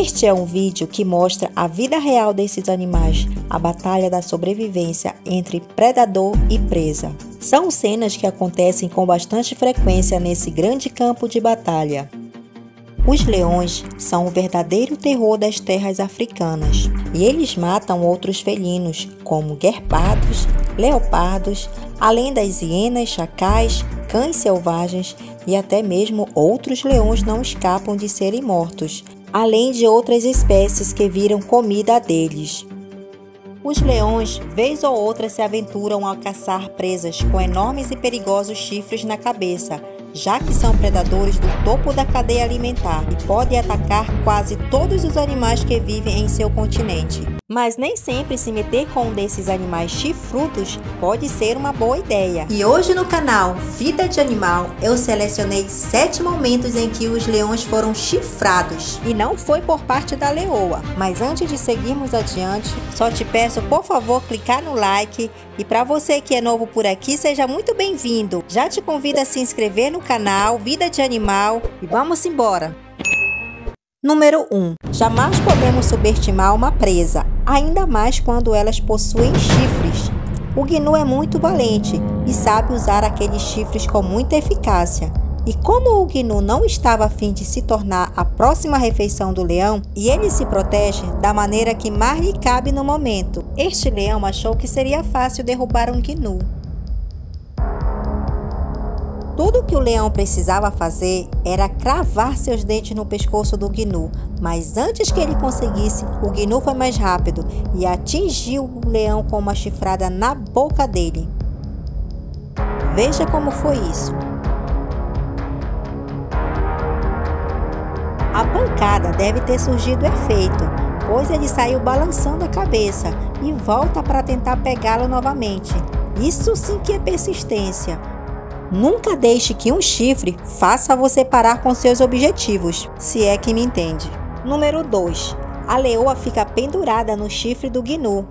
Este é um vídeo que mostra a vida real desses animais, a batalha da sobrevivência entre predador e presa. São cenas que acontecem com bastante frequência nesse grande campo de batalha. Os leões são o verdadeiro terror das terras africanas e eles matam outros felinos, como guepardos, leopardos, além das hienas, chacais, cães selvagens e até mesmo outros leões não escapam de serem mortos, além de outras espécies que viram comida deles. Os leões, vez ou outra, se aventuram a caçar presas com enormes e perigosos chifres na cabeça, já que são predadores do topo da cadeia alimentar e podem atacar quase todos os animais que vivem em seu continente. Mas nem sempre se meter com um desses animais chifrudos pode ser uma boa ideia. E hoje no canal Vida de Animal eu selecionei 7 momentos em que os leões foram chifrados. E não foi por parte da leoa. Mas antes de seguirmos adiante, só te peço por favor clicar no like. E para você que é novo por aqui, seja muito bem-vindo. Já te convido a se inscrever no canal Vida de Animal e vamos embora! Número 1. Jamais podemos subestimar uma presa, ainda mais quando elas possuem chifres. O gnu é muito valente e sabe usar aqueles chifres com muita eficácia. E como o gnu não estava a fim de se tornar a próxima refeição do leão, e ele se protege da maneira que mais lhe cabe no momento, este leão achou que seria fácil derrubar um gnu. Tudo que o leão precisava fazer era cravar seus dentes no pescoço do gnu, mas antes que ele conseguisse, o gnu foi mais rápido e atingiu o leão com uma chifrada na boca dele. Veja como foi isso. A pancada deve ter surgido efeito, pois ele saiu balançando a cabeça e volta para tentar pegá-lo novamente. Isso sim que é persistência. Nunca deixe que um chifre faça você parar com seus objetivos, se é que me entende. Número 2. A leoa fica pendurada no chifre do gnu.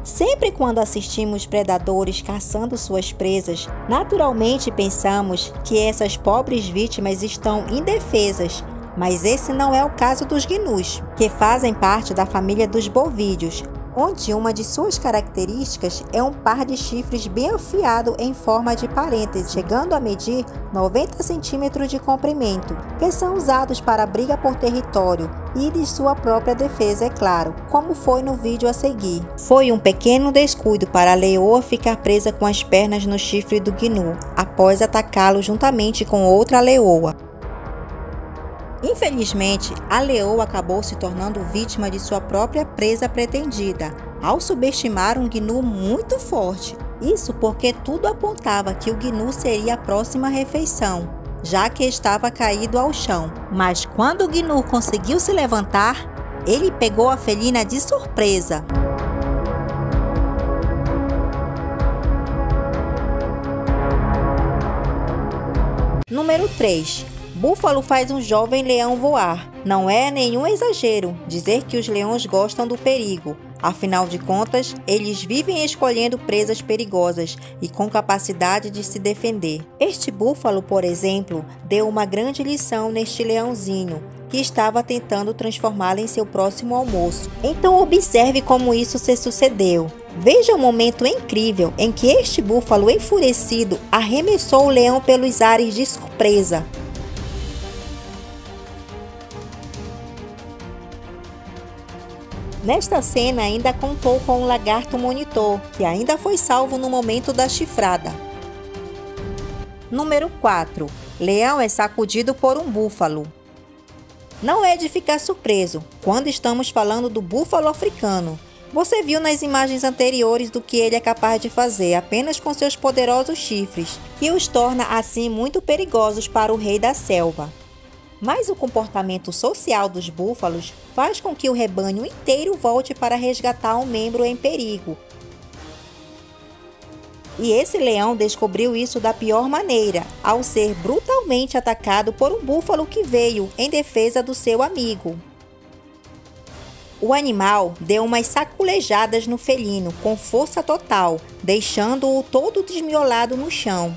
Sempre quando assistimos predadores caçando suas presas, naturalmente pensamos que essas pobres vítimas estão indefesas, mas esse não é o caso dos gnus, que fazem parte da família dos bovídeos, onde uma de suas características é um par de chifres bem afiado em forma de parêntese, chegando a medir 90 centímetros de comprimento, que são usados para briga por território e de sua própria defesa, é claro, como foi no vídeo a seguir. Foi um pequeno descuido para a leoa ficar presa com as pernas no chifre do gnu, após atacá-lo juntamente com outra leoa. Infelizmente, a leoa acabou se tornando vítima de sua própria presa pretendida, ao subestimar um gnu muito forte. Isso porque tudo apontava que o gnu seria a próxima refeição, já que estava caído ao chão. Mas quando o gnu conseguiu se levantar, ele pegou a felina de surpresa. Número 3. Búfalo faz um jovem leão voar. Não é nenhum exagero dizer que os leões gostam do perigo. Afinal de contas, eles vivem escolhendo presas perigosas e com capacidade de se defender. Este búfalo, por exemplo, deu uma grande lição neste leãozinho, que estava tentando transformá-lo em seu próximo almoço. Então observe como isso se sucedeu. Veja o momento incrível em que este búfalo enfurecido arremessou o leão pelos ares de surpresa. Nesta cena ainda contou com um lagarto monitor, que ainda foi salvo no momento da chifrada. Número 4. Leão é sacudido por um búfalo. Não é de ficar surpreso quando estamos falando do búfalo africano. Você viu nas imagens anteriores do que ele é capaz de fazer apenas com seus poderosos chifres, que os torna assim muito perigosos para o rei da selva. Mas o comportamento social dos búfalos faz com que o rebanho inteiro volte para resgatar um membro em perigo. E esse leão descobriu isso da pior maneira, ao ser brutalmente atacado por um búfalo que veio em defesa do seu amigo. O animal deu umas saculejadas no felino com força total, deixando-o todo desmiolado no chão.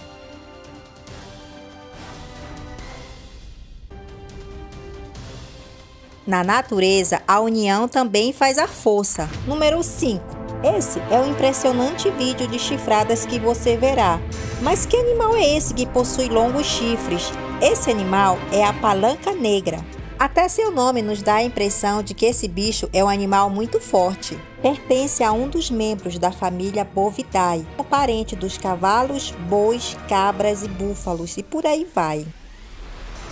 Na natureza, a união também faz a força. Número 5. Esse é o impressionante vídeo de chifradas que você verá. Mas que animal é esse que possui longos chifres? Esse animal é a palanca negra. Até seu nome nos dá a impressão de que esse bicho é um animal muito forte. Pertence a um dos membros da família Bovidae, um parente dos cavalos, bois, cabras e búfalos e por aí vai.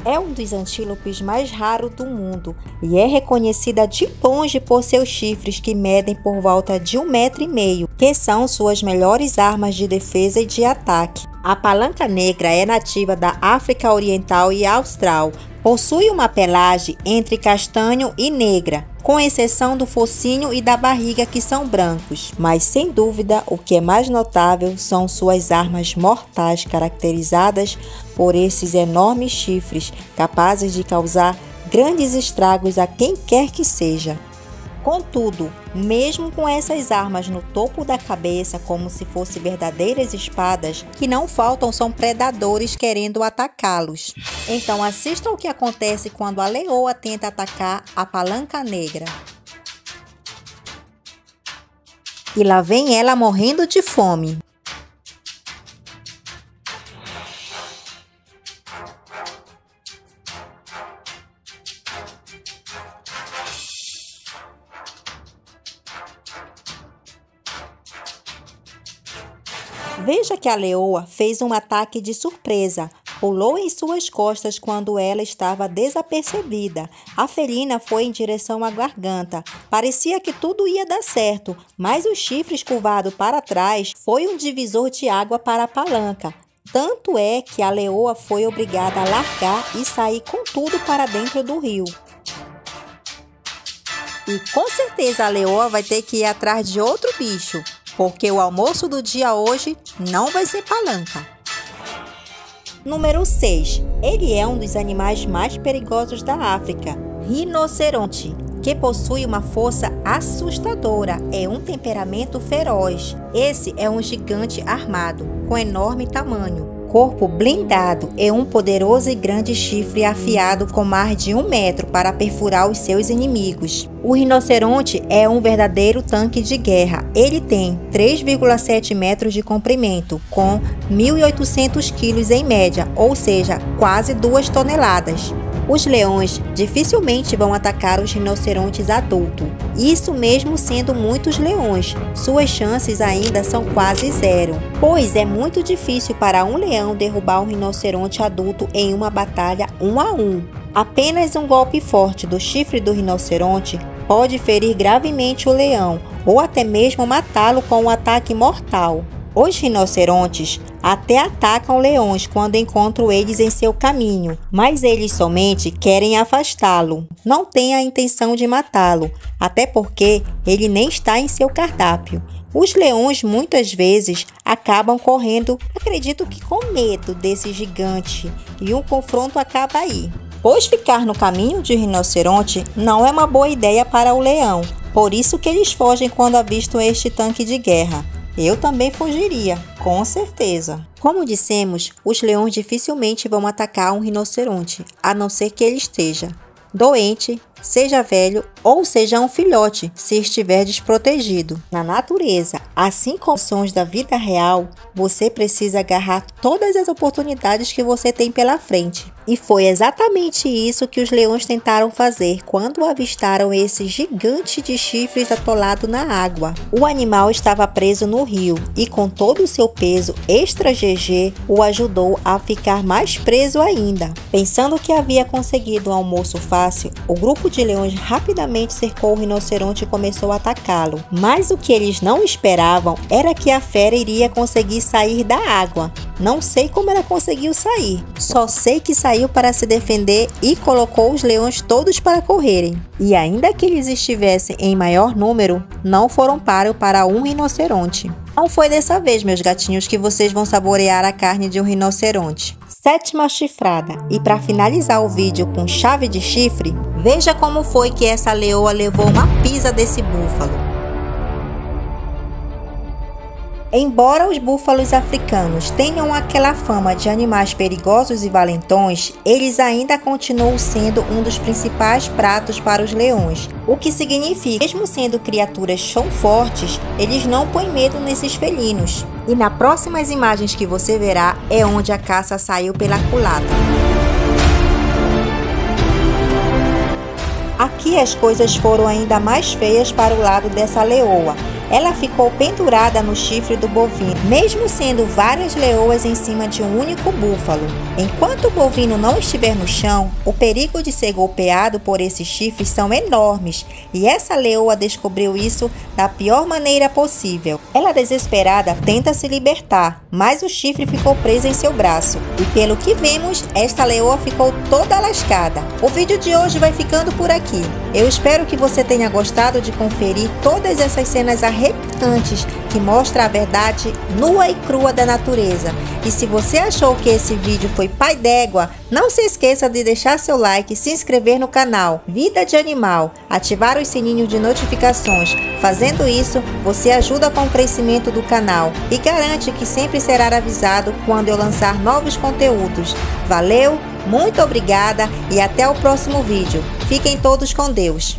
É um dos antílopes mais raros do mundo e é reconhecida de longe por seus chifres que medem por volta de 1,5 metro, que são suas melhores armas de defesa e de ataque. A palanca negra é nativa da África Oriental e Austral. Possui uma pelagem entre castanho e negra, com exceção do focinho e da barriga que são brancos. Mas sem dúvida, o que é mais notável são suas armas mortais caracterizadas por esses enormes chifres, capazes de causar grandes estragos a quem quer que seja. Contudo, mesmo com essas armas no topo da cabeça, como se fossem verdadeiras espadas, que não faltam são predadores querendo atacá-los. Então assista o que acontece quando a leoa tenta atacar a palanca negra. E lá vem ela morrendo de fome. Veja que a leoa fez um ataque de surpresa, pulou em suas costas quando ela estava desapercebida. A felina foi em direção à garganta. Parecia que tudo ia dar certo, mas os chifres curvados para trás foi um divisor de água para a palanca. Tanto é que a leoa foi obrigada a largar e sair com tudo para dentro do rio. E com certeza a leoa vai ter que ir atrás de outro bicho, porque o almoço do dia hoje não vai ser palanca. Número 6. Ele é um dos animais mais perigosos da África, rinoceronte, que possui uma força assustadora, é um temperamento feroz. Esse é um gigante armado, com enorme tamanho, corpo blindado e um poderoso e grande chifre afiado com mais de 1 metro para perfurar os seus inimigos. O rinoceronte é um verdadeiro tanque de guerra. Ele tem 3,7 metros de comprimento, com 1.800 quilos em média, ou seja, quase 2 toneladas. Os leões dificilmente vão atacar os rinocerontes adultos. Isso mesmo sendo muitos leões, suas chances ainda são quase zero, pois é muito difícil para um leão derrubar um rinoceronte adulto em uma batalha 1 a 1. Apenas um golpe forte do chifre do rinoceronte pode ferir gravemente o leão ou até mesmo matá-lo com um ataque mortal. Os rinocerontes até atacam leões quando encontram eles em seu caminho, mas eles somente querem afastá-lo, não têm a intenção de matá-lo, até porque ele nem está em seu cardápio. Os leões muitas vezes acabam correndo, acredito que com medo desse gigante, e um confronto acaba aí. Pois ficar no caminho de rinoceronte não é uma boa ideia para o leão, por isso que eles fogem quando avistam este tanque de guerra. Eu também fugiria, com certeza. Como dissemos, os leões dificilmente vão atacar um rinoceronte, a não ser que ele esteja doente, seja velho ou seja um filhote, se estiver desprotegido. Na natureza, assim como as ações da vida real, você precisa agarrar todas as oportunidades que você tem pela frente. E foi exatamente isso que os leões tentaram fazer quando avistaram esse gigante de chifres atolado na água. O animal estava preso no rio e com todo o seu peso extra GG o ajudou a ficar mais preso ainda. Pensando que havia conseguido um almoço fácil, o grupo de leões rapidamente cercou o rinoceronte e começou a atacá-lo. Mas o que eles não esperavam era que a fera iria conseguir sair da água. Não sei como ela conseguiu sair, só sei que saiu para se defender e colocou os leões todos para correrem. E ainda que eles estivessem em maior número, não foram páreo para um rinoceronte. Não foi dessa vez, meus gatinhos, que vocês vão saborear a carne de um rinoceronte. 7ª chifrada. E para finalizar o vídeo com chave de chifre, veja como foi que essa leoa levou uma pisa desse búfalo. Embora os búfalos africanos tenham aquela fama de animais perigosos e valentões, eles ainda continuam sendo um dos principais pratos para os leões, o que significa que, mesmo sendo criaturas tão fortes, eles não põem medo nesses felinos. E nas próximas imagens que você verá é onde a caça saiu pela culatra. Aqui as coisas foram ainda mais feias para o lado dessa leoa. Ela ficou pendurada no chifre do bovino, mesmo sendo várias leoas em cima de um único búfalo. Enquanto o bovino não estiver no chão, o perigo de ser golpeado por esses chifres são enormes, e essa leoa descobriu isso da pior maneira possível. Ela, desesperada, tenta se libertar, mas o chifre ficou preso em seu braço, e pelo que vemos, esta leoa ficou toda lascada. O vídeo de hoje vai ficando por aqui. Eu espero que você tenha gostado de conferir todas essas cenas arrepiantes que mostram a verdade nua e crua da natureza. E se você achou que esse vídeo foi pai d'égua, não se esqueça de deixar seu like, se inscrever no canal Vida de Animal, ativar os sininhos de notificações. Fazendo isso, você ajuda com o crescimento do canal e garante que sempre será avisado quando eu lançar novos conteúdos. Valeu, muito obrigada e até o próximo vídeo. Fiquem todos com Deus.